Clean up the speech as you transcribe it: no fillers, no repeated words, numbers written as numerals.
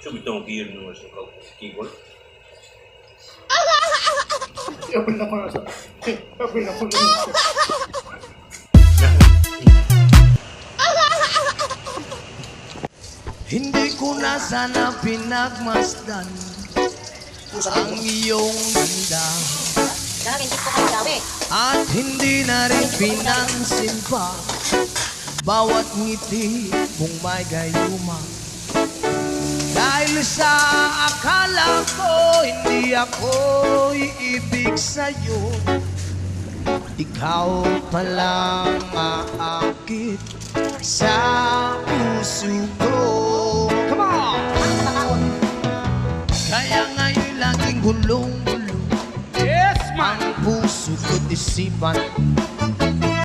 Subito ang gear nung sa keyboard. Apil ako na sa... Apil ako na sa... Hindi ko na sana pinagmasdan ang iyong ganda at hindi na rin pinansin pa bawat ngiti mong may gayuma. Dahil sa akala ko hindi ako iibig sa'yo, ikaw palang aakit sa puso ko. Come on! Kaya ngayon laging gulong-gulong, yes, man, ang puso ko't isipan.